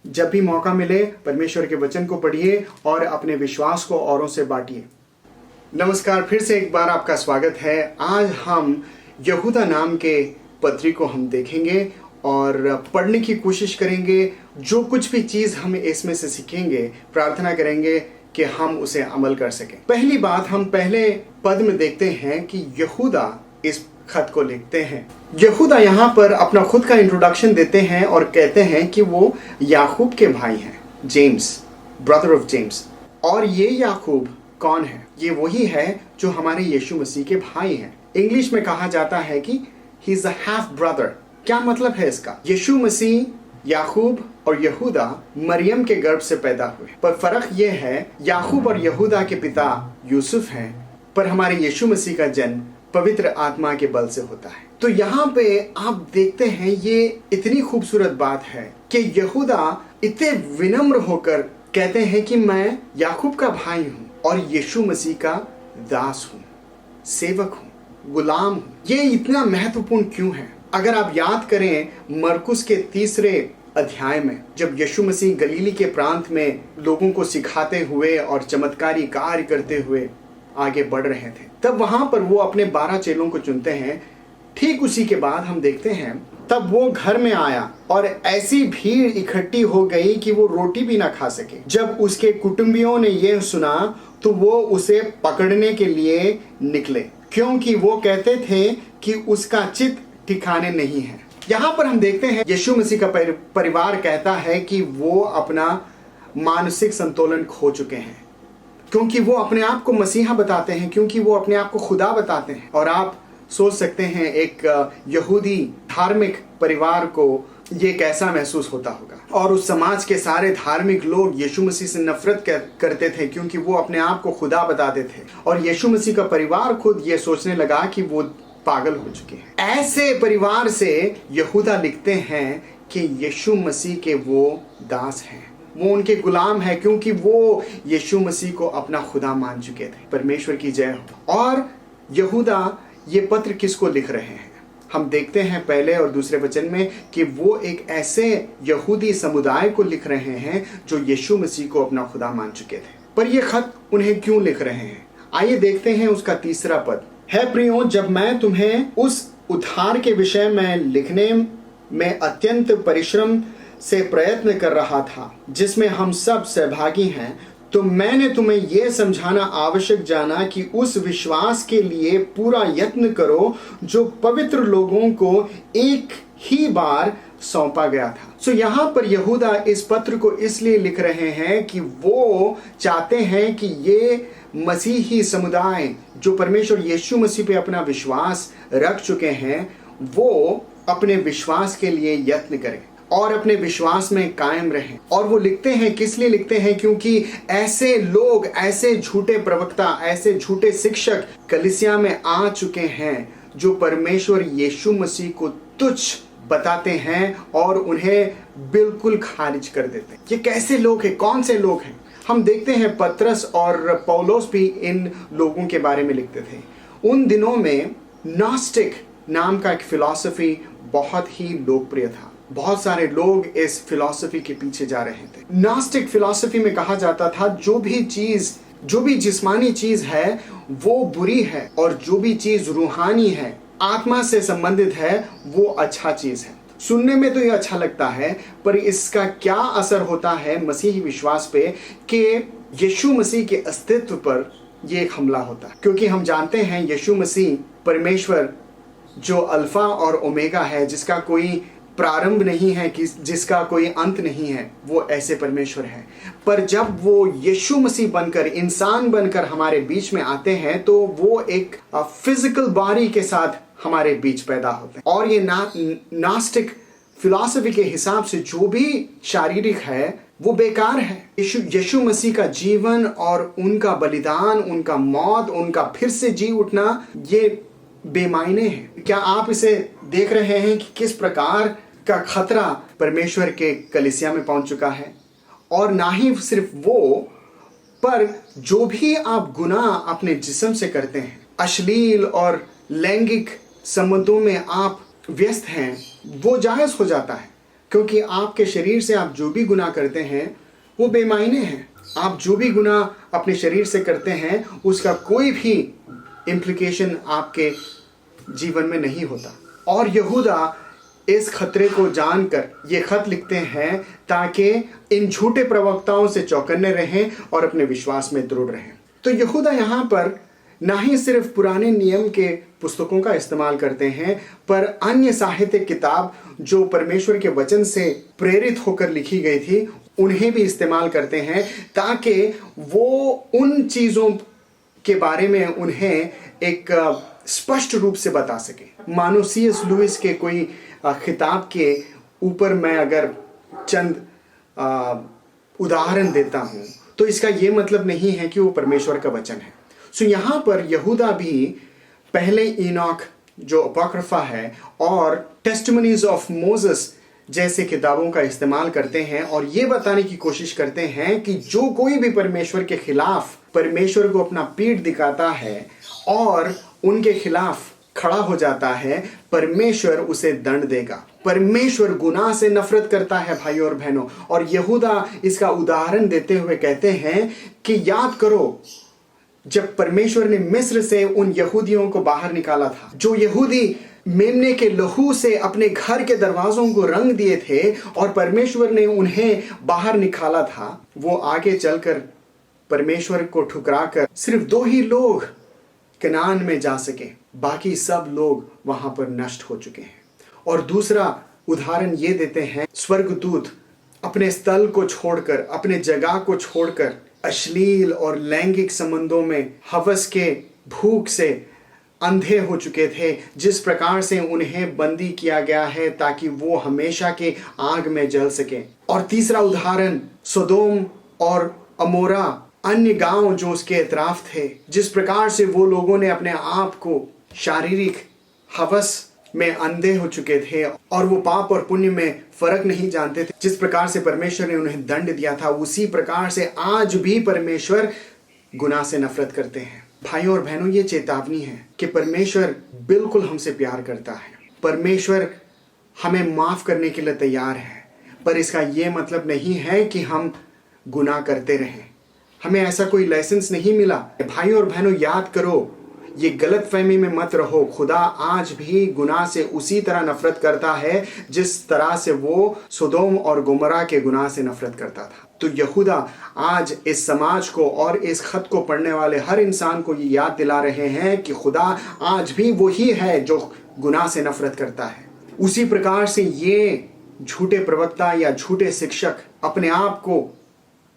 जब भी मौका मिले परमेश्वर के वचन को पढ़िए और अपने विश्वास को औरों से बांटिए। नमस्कार, फिर से एक बार आपका स्वागत है। आज हम यहूदा नाम के पत्री को हम देखेंगे और पढ़ने की कोशिश करेंगे। जो कुछ भी चीज़ हम इसमें से सीखेंगे, प्रार्थना करेंगे कि हम उसे अमल कर सकें। पहली बात, हम पहले पद में देखते हैं कि यहूदा इस खत को लिखते हैं। यहूदा यहाँ पर अपना खुद का इंट्रोडक्शन देते हैं और कहते हैं कि वो याकूब के भाई हैं, जेम्स, ब्रदर ऑफ जेम्स। और ये याकूब कौन है? ये वही है जो हमारे यीशु मसीह के भाई हैं। इंग्लिश में कहा जाता है कि he is a half brother. क्या मतलब है इसका? यीशु मसीह, याकूब और यहूदा मरियम के गर्भ से पैदा हुए, पर फर्क ये है याकूब और यहूदा के पिता यूसुफ हैं, पर हमारे यीशु मसीह का जन्म पवित्र आत्मा के बल से होता है। तो यहाँ पे आप देखते हैं, ये इतनी खूबसूरत बात है कि यहूदा इतने विनम्र होकर कहते हैं कि मैं याकूब का भाई हूँ और यीशु मसीह का दास हूँ, सेवक हूँ, गुलाम हूँ। ये इतना महत्वपूर्ण क्यों है? अगर आप याद करें मरकुस के 3 अध्याय में, जब यीशु मसीह गलीली के प्रांत में लोगों को सिखाते हुए और चमत्कारी कार्य करते हुए आगे बढ़ रहे थे, तब वहां पर वो अपने 12 चेलों को चुनते हैं। ठीक उसी के बाद हम देखते हैं, तब वो घर में आया और ऐसी भीड़ इकट्ठी हो गई कि वो रोटी भी ना खा सके। जब उसके कुटुंबियों ने ये सुना तो वो उसे पकड़ने के लिए निकले, क्योंकि वो कहते थे कि उसका चित्त ठिकाने नहीं है। यहाँ पर हम देखते हैं यीशु मसीह का परिवार कहता है कि वो अपना मानसिक संतुलन खो चुके हैं, क्योंकि वो अपने आप को मसीहा बताते हैं, क्योंकि वो अपने आप को खुदा बताते हैं। और आप सोच सकते हैं एक यहूदी धार्मिक परिवार को ये कैसा महसूस होता होगा। और उस समाज के सारे धार्मिक लोग यीशु मसीह से नफरत करते थे, क्योंकि वो अपने आप को खुदा बताते थे। और यीशु मसीह का परिवार खुद ये सोचने लगा कि वो पागल हो चुके हैं। ऐसे परिवार से यहूदा लिखते हैं कि यीशु मसीह के वो दास हैं, वो उनके गुलाम है, क्योंकि वो यीशु मसीह को अपना खुदा मान चुके थे। परमेश्वर की जय हो। और यहूदा ये पत्र किसको लिख रहे हैं? हम देखते हैं पहले और दूसरे वचन में कि वो एक ऐसे यहूदी समुदाय को लिख रहे हैं जो यीशु मसीह को अपना खुदा मान चुके थे। पर ये खत उन्हें क्यों लिख रहे हैं? आइए देखते हैं उसका 3 पद। है प्रियो, जब मैं तुम्हें उस उद्धार के विषय में लिखने में अत्यंत परिश्रम से प्रयत्न कर रहा था, जिसमें हम सब सहभागी हैं, तो मैंने तुम्हें यह समझाना आवश्यक जाना कि उस विश्वास के लिए पूरा यत्न करो जो पवित्र लोगों को एक ही बार सौंपा गया था। सो यहाँ पर यहूदा इस पत्र को इसलिए लिख रहे हैं कि वो चाहते हैं कि ये मसीही समुदाय जो परमेश्वर यीशु मसीह पे अपना विश्वास रख चुके हैं, वो अपने विश्वास के लिए यत्न करें और अपने विश्वास में कायम रहें। और वो लिखते हैं, किस लिए लिखते हैं? क्योंकि ऐसे लोग, ऐसे झूठे प्रवक्ता, ऐसे झूठे शिक्षक कलीसिया में आ चुके हैं जो परमेश्वर यीशु मसीह को तुच्छ बताते हैं और उन्हें बिल्कुल खारिज कर देते हैं। ये कैसे लोग हैं? कौन से लोग हैं? हम देखते हैं पतरस और पौलुस भी इन लोगों के बारे में लिखते थे। उन दिनों में नॉस्टिक नाम का एक फिलॉसफी बहुत ही लोकप्रिय था। बहुत सारे लोग इस फिलॉसफी के पीछे जा रहे थे। नॉस्टिक फिलॉसफी में कहा जाता था जो भी जिस्मानी चीज है वो बुरी है, और जो भी चीज रूहानी है, आत्मा से संबंधित है, वो अच्छा चीज है। सुनने में तो ये अच्छा लगता है, पर इसका क्या असर होता है मसीही विश्वास पे कि यीशु मसीह के अस्तित्व पर ये एक हमला होता है। क्योंकि हम जानते हैं यीशु मसीह परमेश्वर जो अल्फा और ओमेगा है, जिसका कोई प्रारंभ नहीं है, कि जिसका कोई अंत नहीं है, वो ऐसे परमेश्वर है। पर जब वो यीशु मसीह बनकर, इंसान बनकर हमारे बीच में आते हैं, तो वो एक फिजिकल बॉडी के साथ हमारे बीच पैदा होते हैं। और ये नास्टिक फिलॉसफी के हिसाब से जो भी शारीरिक है वो बेकार है। यीशु मसीह का जीवन और उनका बलिदान, उनका मौत, उनका फिर से जी उठना, ये बेमायने है। क्या आप इसे देख रहे हैं कि किस प्रकार का खतरा परमेश्वर के कलीसिया में पहुंच चुका है? और ना ही सिर्फ वो, पर जो भी आप गुनाह अपने जिस्म से करते हैं, अश्लील और लैंगिक संबंधों में आप व्यस्त हैं, वो जायज हो जाता है। क्योंकि आपके शरीर से आप जो भी गुनाह करते हैं वो बेमायने हैं। आप जो भी गुनाह अपने शरीर से करते हैं उसका कोई भी इम्प्लीकेशन आपके जीवन में नहीं होता। और यहूदा इस खतरे को जानकर ये खत लिखते हैं ताकि इन झूठे प्रवक्ताओं से चौकन्ने रहें और अपने विश्वास में दृढ़ रहें। तो यहूदा यहाँ पर ना ही सिर्फ पुराने नियम के पुस्तकों का इस्तेमाल करते हैं, पर अन्य साहित्यिक किताब जो परमेश्वर के वचन से प्रेरित होकर लिखी गई थी उन्हें भी इस्तेमाल करते हैं, ताकि वो उन चीज़ों के बारे में उन्हें एक स्पष्ट रूप से बता सके। मानो C.S. लुइस के कोई खिताब के ऊपर मैं अगर चंद उदाहरण देता हूँ तो इसका ये मतलब नहीं है कि वो परमेश्वर का वचन है। सो यहाँ पर यहूदा भी पहले इनॉक जो अपॉक्रिफा है और टेस्टिमनीज ऑफ मोसेस जैसे किताबों का इस्तेमाल करते हैं और ये बताने की कोशिश करते हैं कि जो कोई भी परमेश्वर के खिलाफ परमेश्वर को अपना पीठ दिखाता है और उनके खिलाफ खड़ा हो जाता है, परमेश्वर उसे दंड देगा। परमेश्वर गुनाह से नफरत करता है भाइयों और बहनों। और यहूदा इसका उदाहरण देते हुए कहते हैं कि याद करो जब परमेश्वर ने मिस्र से उन यहूदियों को बाहर निकाला था, जो यहूदी मेमने के लहू से अपने घर के दरवाजों को रंग दिए थे और परमेश्वर ने उन्हें बाहर निकाला था, वो आगे चलकर परमेश्वर को ठुकरा कर सिर्फ 2 ही लोग कनान में जा सके, बाकी सब लोग वहां पर नष्ट हो चुके हैं। और दूसरा उदाहरण ये देते हैं, स्वर्गदूत अपने स्थल को छोड़कर, अपने जगह को छोड़कर अश्लील और लैंगिक संबंधों में हवस के भूख से अंधे हो चुके थे, जिस प्रकार से उन्हें बंदी किया गया है ताकि वो हमेशा के आग में जल सके। और तीसरा उदाहरण सोदोम और अमोरा, अन्य गांव जो उसके इतराफ थे, जिस प्रकार से वो लोगों ने अपने आप को शारीरिक हवस में अंधे हो चुके थे और वो पाप और पुण्य में फर्क नहीं जानते थे। जिस प्रकार से परमेश्वर ने उन्हें दंड दिया था, उसी प्रकार से आज भी परमेश्वर गुनाह से नफरत करते हैं। भाइयों और बहनों, ये चेतावनी है कि परमेश्वर बिल्कुल हमसे प्यार करता है। परमेश्वर हमें माफ करने के लिए तैयार है, पर इसका ये मतलब नहीं है कि हम गुनाह करते रहें। हमें ऐसा कोई लाइसेंस नहीं मिला। भाइयों और बहनों, याद करो, ये गलत फहमी में मत रहो। खुदा आज भी गुनाह से उसी तरह नफरत करता है जिस तरह से वो सोदोम और गोमरा के गुनाह से नफरत करता था। तो यहूदा आज इस समाज को और इस खत को पढ़ने वाले हर इंसान को ये याद दिला रहे हैं कि खुदा आज भी वही है जो गुनाह से नफरत करता है। उसी प्रकार से ये झूठे प्रवक्ता या झूठे शिक्षक अपने आप को,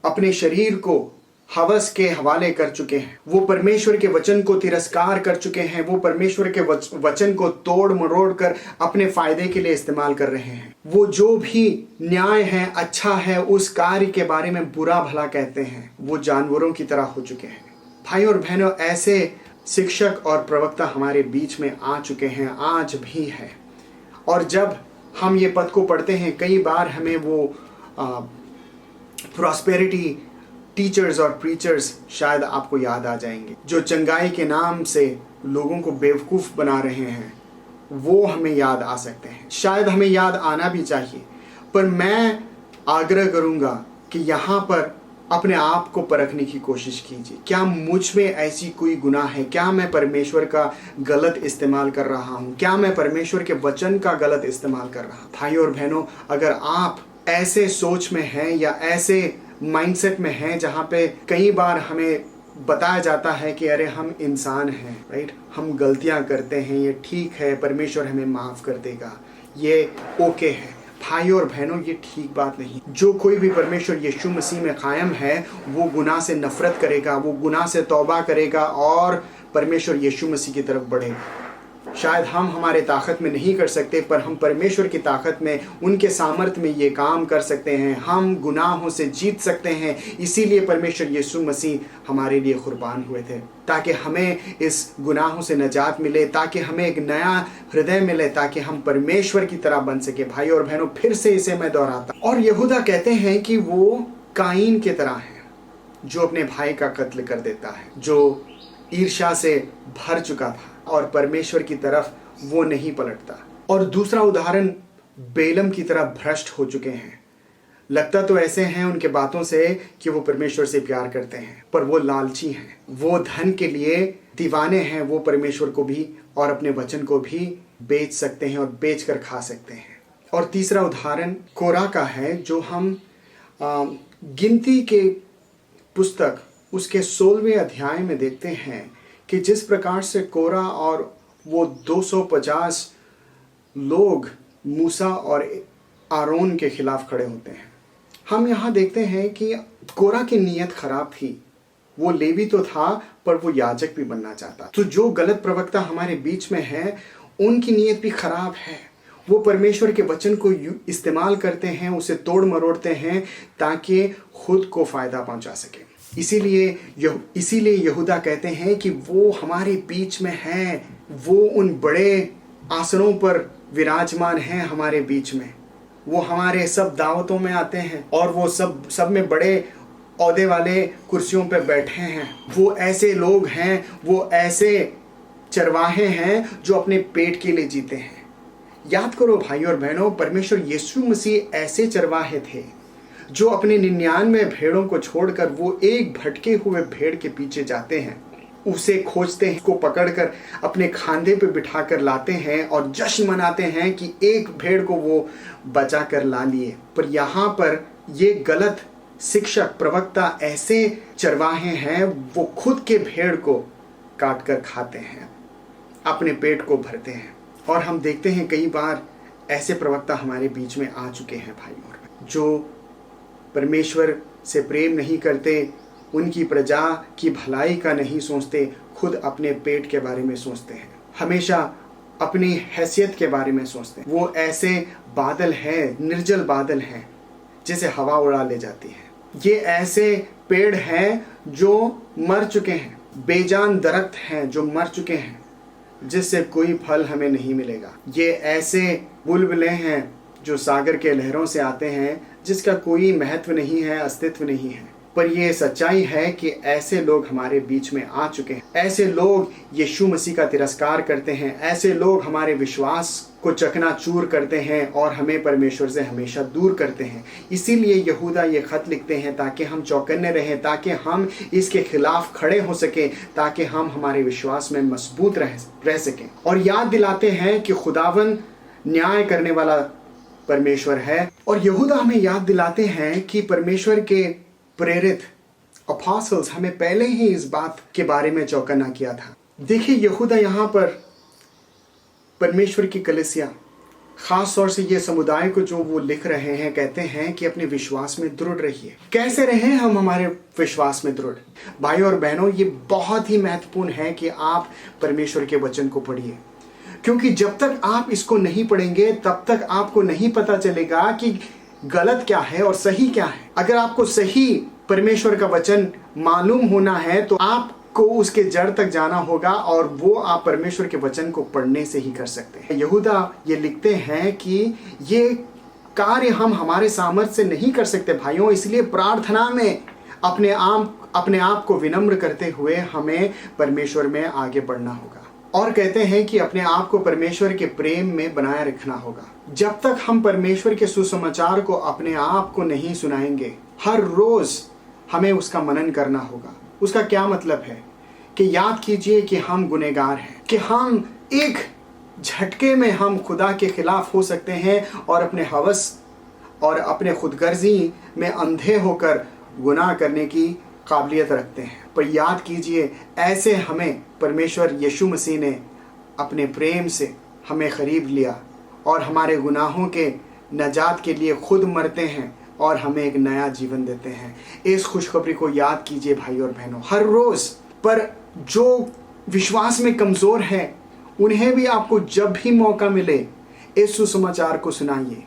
अपने शरीर को हवस के हवाले कर चुके हैं। वो परमेश्वर के वचन को तिरस्कार कर चुके हैं। वो परमेश्वर के वचन को तोड़ मरोड़ कर अपने फायदे के लिए इस्तेमाल कर रहे हैं। वो जो भी न्याय है, अच्छा है, उस कार्य के बारे में बुरा भला कहते हैं। वो जानवरों की तरह हो चुके हैं। भाई और बहनों, ऐसे शिक्षक और प्रवक्ता हमारे बीच में आ चुके हैं, आज भी है। और जब हम ये पद को पढ़ते हैं, कई बार हमें वो प्रॉस्पेरिटी टीचर्स और प्रीचर्स शायद आपको याद आ जाएंगे, जो चंगाई के नाम से लोगों को बेवकूफ़ बना रहे हैं। वो हमें याद आ सकते हैं, शायद हमें याद आना भी चाहिए। पर मैं आग्रह करूंगा कि यहाँ पर अपने आप को परखने की कोशिश कीजिए। क्या मुझ में ऐसी कोई गुनाह है? क्या मैं परमेश्वर का गलत इस्तेमाल कर रहा हूँ? क्या मैं परमेश्वर के वचन का गलत इस्तेमाल कर रहा हूँ? भाइयों और बहनों, अगर आप ऐसे सोच में हैं या ऐसे माइंडसेट में हैं जहाँ पे कई बार हमें बताया जाता है कि अरे हम इंसान हैं, राइट, हम गलतियाँ करते हैं, ये ठीक है, परमेश्वर हमें माफ़ कर देगा, ये ओके है। भाइयों और बहनों, ये ठीक बात नहीं। जो कोई भी परमेश्वर यीशु मसीह में कायम है वो गुनाह से नफरत करेगा, वो गुनाह से तौबा करेगा और परमेश्वर यीशु मसीह की तरफ बढ़ेगा। शायद हम हमारे ताकत में नहीं कर सकते, पर हम परमेश्वर की ताकत में, उनके सामर्थ्य में ये काम कर सकते हैं। हम गुनाहों से जीत सकते हैं। इसीलिए परमेश्वर यीशु मसीह हमारे लिए कुर्बान हुए थे, ताकि हमें इस गुनाहों से निजात मिले, ताकि हमें एक नया हृदय मिले, ताकि हम परमेश्वर की तरह बन सके। भाई और बहनों, फिर से इसे मैं दोहराता। और यहूदा कहते हैं कि वो काइन की तरह है जो अपने भाई का कत्ल कर देता है, जो ईर्ष्या से भर चुका था और परमेश्वर की तरफ वो नहीं पलटता। और दूसरा उदाहरण बेलम की तरह भ्रष्ट हो चुके हैं। लगता तो ऐसे हैं उनके बातों से कि वो परमेश्वर से प्यार करते हैं, पर वो लालची हैं, वो धन के लिए दीवाने हैं। वो परमेश्वर को भी और अपने वचन को भी बेच सकते हैं और बेच कर खा सकते हैं। और तीसरा उदाहरण कोरा का है, जो हम गिनती के पुस्तक उसके 16वें अध्याय में देखते हैं कि जिस प्रकार से कोरा और वो 250 लोग मूसा और आरोन के खिलाफ खड़े होते हैं। हम यहाँ देखते हैं कि कोरा की नीयत खराब थी। वो लेवी तो था, पर वो याजक भी बनना चाहता। तो जो गलत प्रवक्ता हमारे बीच में है, उनकी नीयत भी खराब है। वो परमेश्वर के वचन को इस्तेमाल करते हैं, उसे तोड़ मरोड़ते हैं ताकि खुद को फायदा पहुंचा सके। इसीलिए यहूदा कहते हैं कि वो हमारे बीच में है, वो उन बड़े आसनों पर विराजमान हैं हमारे बीच में। वो हमारे सब दावतों में आते हैं और वो सब में बड़े औहदे वाले कुर्सियों पर बैठे हैं। वो ऐसे लोग हैं, वो ऐसे चरवाहे हैं जो अपने पेट के लिए जीते हैं। याद करो भाई और बहनों, परमेश्वर यीशु मसीह ऐसे चरवाहे थे जो अपने 99 भेड़ों को छोड़कर वो एक भटके हुए भेड़ के पीछे जाते हैं, उसे खोजते हैं, उसको पकड़कर अपने खांधे पे बिठाकर लाते हैं और जश्न मनाते हैं कि एक भेड़ को वो बचा कर ला लिए। पर यहाँ पर ये गलत शिक्षक प्रवक्ता ऐसे चरवाहे हैं, वो खुद के भेड़ को काट कर खाते हैं, अपने पेट को भरते हैं। और हम देखते हैं कई बार ऐसे प्रवक्ता हमारे बीच में आ चुके हैं भाई और बहन, जो परमेश्वर से प्रेम नहीं करते, उनकी प्रजा की भलाई का नहीं सोचते, खुद अपने पेट के बारे में सोचते हैं, हमेशा अपनी हैसियत के बारे में सोचते हैं। वो ऐसे बादल हैं, निर्जल बादल हैं, जिसे हवा उड़ा ले जाती है। ये ऐसे पेड़ हैं जो मर चुके हैं, बेजान दरख्त हैं जो मर चुके हैं, जिससे कोई फल हमें नहीं मिलेगा। ये ऐसे बुलबुले हैं जो सागर के लहरों से आते हैं, जिसका कोई महत्व नहीं है, अस्तित्व नहीं है। पर यह सच्चाई है कि ऐसे लोग हमारे बीच में आ चुके हैं। ऐसे लोग यीशु मसीह का तिरस्कार करते हैं, ऐसे लोग हमारे विश्वास को चकनाचूर करते हैं और हमें परमेश्वर से हमेशा दूर करते हैं। इसीलिए यहूदा ये खत लिखते हैं ताकि हम चौकन्ने रहें, ताकि हम इसके खिलाफ खड़े हो सके, ताकि हम हमारे विश्वास में मजबूत रह सकें। और याद दिलाते हैं कि खुदावन न्याय करने वाला परमेश्वर है। और यहूदा हमें याद दिलाते हैं कि परमेश्वर के प्रेरित अपोस्टल्स हमें पहले ही इस बात के बारे में चौकन्ना किया था। देखिए यहूदा यहाँ पर परमेश्वर की कलीसिया, खास तौर से ये समुदाय को जो वो लिख रहे हैं, कहते हैं कि अपने विश्वास में दृढ़ रहिए। कैसे रहें हम हमारे विश्वास में दृढ़? भाई और बहनों, ये बहुत ही महत्वपूर्ण है कि आप परमेश्वर के वचन को पढ़िए, क्योंकि जब तक आप इसको नहीं पढ़ेंगे तब तक आपको नहीं पता चलेगा कि गलत क्या है और सही क्या है। अगर आपको सही परमेश्वर का वचन मालूम होना है तो आपको उसके जड़ तक जाना होगा, और वो आप परमेश्वर के वचन को पढ़ने से ही कर सकते हैं। यहूदा ये लिखते हैं कि ये कार्य हम हमारे सामर्थ्य से नहीं कर सकते भाइयों, इसलिए प्रार्थना में अपने आप को विनम्र करते हुए हमें परमेश्वर में आगे बढ़ना होगा। और कहते हैं कि अपने आप को परमेश्वर के प्रेम में बनाए रखना होगा। जब तक हम परमेश्वर के सुसमाचार को अपने आप को नहीं सुनाएंगे, हर रोज हमें उसका मनन करना होगा। उसका क्या मतलब है कि याद कीजिए कि हम गुनहगार हैं, कि हम एक झटके में हम खुदा के खिलाफ हो सकते हैं और अपने हवस और अपने खुदगर्जी में अंधे होकर गुनाह करने की काबिलियत रखते हैं। पर याद कीजिए, ऐसे हमें परमेश्वर यीशु मसीह ने अपने प्रेम से हमें खरीद लिया और हमारे गुनाहों के नजात के लिए खुद मरते हैं और हमें एक नया जीवन देते हैं। इस खुशखबरी को याद कीजिए भाई और बहनों, हर रोज। पर जो विश्वास में कमजोर हैं, उन्हें भी आपको जब भी मौका मिले इस सुसमाचार को सुनाइए,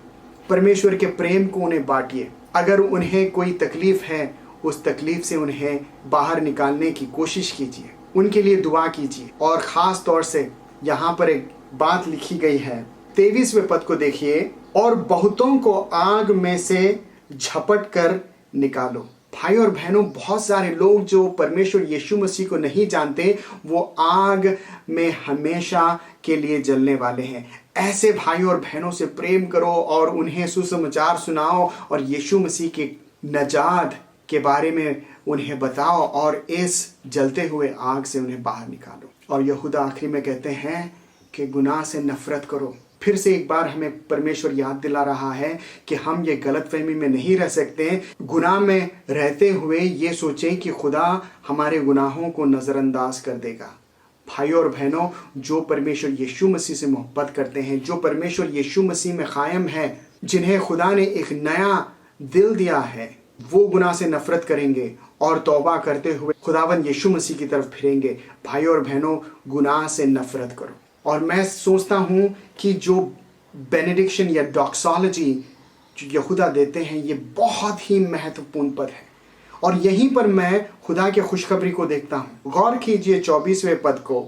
परमेश्वर के प्रेम को उन्हें बांटिए। अगर उन्हें कोई तकलीफ है, उस तकलीफ से उन्हें बाहर निकालने की कोशिश कीजिए, उनके लिए दुआ कीजिए। और ख़ास तौर से यहाँ पर एक बात लिखी गई है, 23वें पद को देखिए, और बहुतों को आग में से झपट कर निकालो। भाई और बहनों, बहुत सारे लोग जो परमेश्वर यीशु मसीह को नहीं जानते वो आग में हमेशा के लिए जलने वाले हैं। ऐसे भाई और बहनों से प्रेम करो और उन्हें सुसमाचार सुनाओ और यीशु मसीह के नजात के बारे में उन्हें बताओ और इस जलते हुए आग से उन्हें बाहर निकालो। और यहूदा आखिरी में कहते हैं कि गुनाह से नफरत करो। फिर से एक बार हमें परमेश्वर याद दिला रहा है कि हम ये गलतफहमी में नहीं रह सकते, गुनाह में रहते हुए ये सोचें कि खुदा हमारे गुनाहों को नज़रअंदाज कर देगा। भाइयों और बहनों, जो परमेश्वर यीशु मसीह से मोहब्बत करते हैं, जो परमेश्वर यीशु मसीह में कायम है, जिन्हें खुदा ने एक नया दिल दिया है, वो गुनाह से नफरत करेंगे और तौबा करते हुए खुदावंद यीशु मसीह की तरफ फिरेंगे। भाइयों और बहनों, गुनाह से नफरत करो। और मैं सोचता हूं कि जो बेनेडिक्शन या डॉक्सोलॉजी जो यहूदा देते हैं, ये बहुत ही महत्वपूर्ण पद है और यहीं पर मैं खुदा के खुशखबरी को देखता हूं। गौर कीजिए 24वें पद को।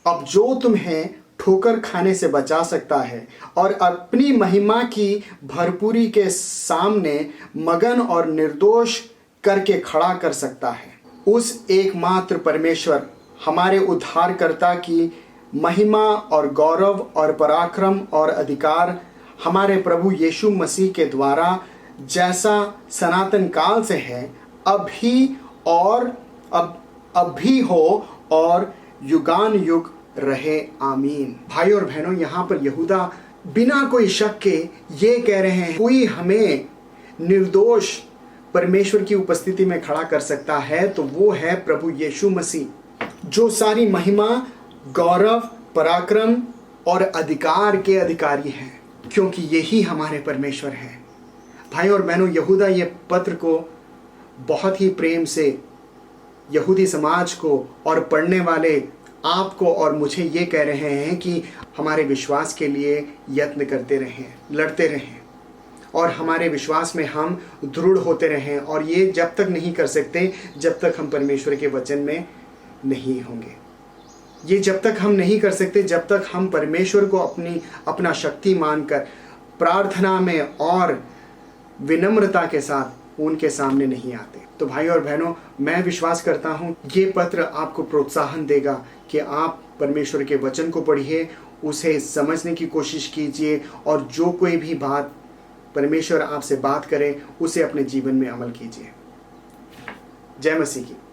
अब जो तुम्हें ठोकर खाने से बचा सकता है और अपनी महिमा की भरपूरी के सामने मगन और निर्दोष करके खड़ा कर सकता है, उस एकमात्र परमेश्वर हमारे उद्धारकर्ता की महिमा और गौरव और पराक्रम और अधिकार हमारे प्रभु यीशु मसीह के द्वारा जैसा सनातन काल से है, अभी और अब भी हो और युगान युग रहे, आमीन। भाई और बहनों, यहाँ पर यहूदा बिना कोई शक के ये कह रहे हैं, कोई हमें निर्दोष परमेश्वर की उपस्थिति में खड़ा कर सकता है तो वो है प्रभु यीशु मसीह, जो सारी महिमा, गौरव, पराक्रम और अधिकार के अधिकारी हैं, क्योंकि यही हमारे परमेश्वर हैं। भाई और बहनों, यहूदा ये पत्र को बहुत ही प्रेम से यहूदी समाज को और पढ़ने वाले आपको और मुझे ये कह रहे हैं कि हमारे विश्वास के लिए यत्न करते रहें, लड़ते रहें और हमारे विश्वास में हम दृढ़ होते रहें। और ये जब तक नहीं कर सकते जब तक हम परमेश्वर के वचन में नहीं होंगे। ये जब तक हम नहीं कर सकते जब तक हम परमेश्वर को अपना शक्ति मानकर प्रार्थना में और विनम्रता के साथ उनके सामने नहीं आते। तो भाई और बहनों, मैं विश्वास करता हूँ ये पत्र आपको प्रोत्साहन देगा कि आप परमेश्वर के वचन को पढ़िए, उसे समझने की कोशिश कीजिए और जो कोई भी बात परमेश्वर आपसे बात करे उसे अपने जीवन में अमल कीजिए। जय मसीह की।